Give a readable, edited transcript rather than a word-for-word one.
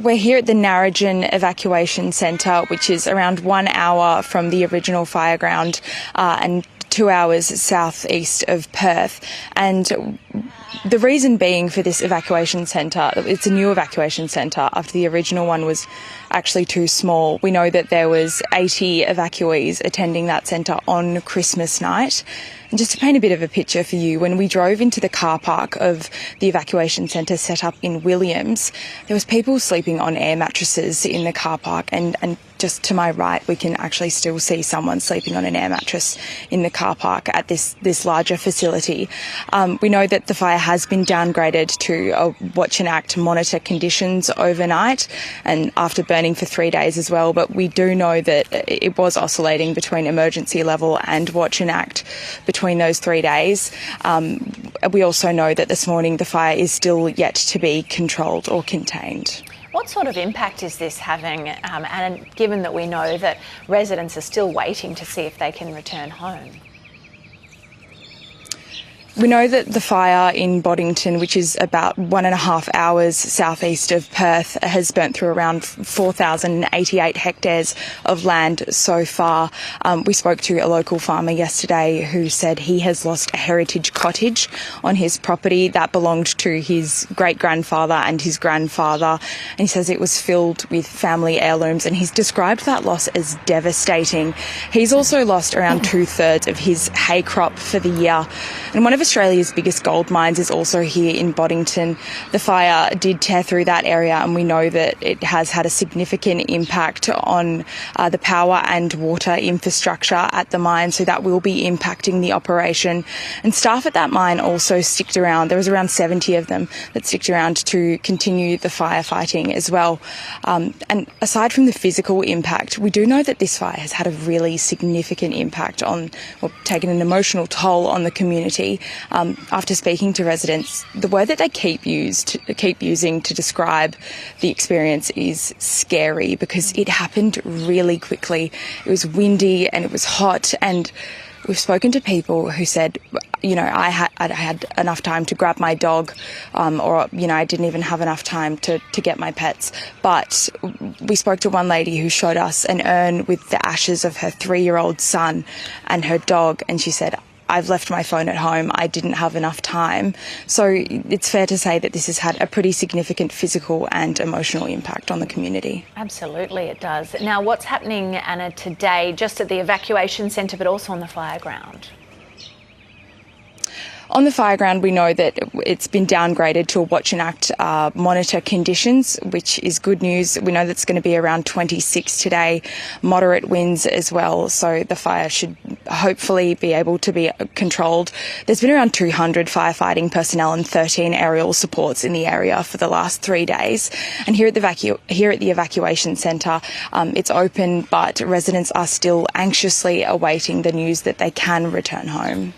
We're here at the Narrogin Evacuation Centre, which is around 1 hour from the original fireground and 2 hours southeast of Perth. And the reason being for this evacuation centre, it's a new evacuation centre after the original one was actually too small. We know that there was 80 evacuees attending that centre on Christmas night. And just to paint a bit of a picture for you, when we drove into the car park of the evacuation centre set up in Williams, there was people sleeping on air mattresses in the car park, and just to my right we can actually still see someone sleeping on an air mattress in the car park at this larger facility. We know that the fire has been downgraded to a watch and act, monitor conditions overnight and after burning for 3 days as well, but we do know that it was oscillating between emergency level and watch and act between those 3 days. We also know that this morning the fire is still yet to be controlled or contained. What sort of impact is this having, and given that we know that residents are still waiting to see if they can return home? We know that the fire in Boddington, which is about 1.5 hours southeast of Perth, has burnt through around 4,088 hectares of land so far. We spoke to a local farmer yesterday who said he has lost a heritage cottage on his property that belonged to his great-grandfather and his grandfather, and he says it was filled with family heirlooms, and he's described that loss as devastating. He's also lost around 2/3 of his hay crop for the year, and one of Australia's biggest gold mines is also here in Boddington. The fire did tear through that area, and we know that it has had a significant impact on the power and water infrastructure at the mine, so that will be impacting the operation. And staff at that mine also sticked around. There was around 70 of them that sticked around to continue the firefighting as well. And aside from the physical impact, we do know that this fire has had a really significant impact on, or taken an emotional toll on the community. After speaking to residents, the word that they keep using to describe the experience is scary, because it happened really quickly. It was windy and it was hot, and we've spoken to people who said, you know, I had enough time to grab my dog, or, you know, I didn't even have enough time to get my pets. But we spoke to one lady who showed us an urn with the ashes of her 3-year-old son and her dog, and she said, I've left my phone at home, I didn't have enough time. So it's fair to say that this has had a pretty significant physical and emotional impact on the community. Absolutely it does. Now, what's happening, Anna, today, just at the evacuation centre but also on the fireground? On the fireground, we know that it's been downgraded to a watch and act monitor conditions, which is good news. We know that's going to be around 26 today, moderate winds as well, so the fire should hopefully be able to be controlled. There's been around 200 firefighting personnel and 13 aerial supports in the area for the last 3 days. And here at the evacuation centre, it's open, but residents are still anxiously awaiting the news that they can return home.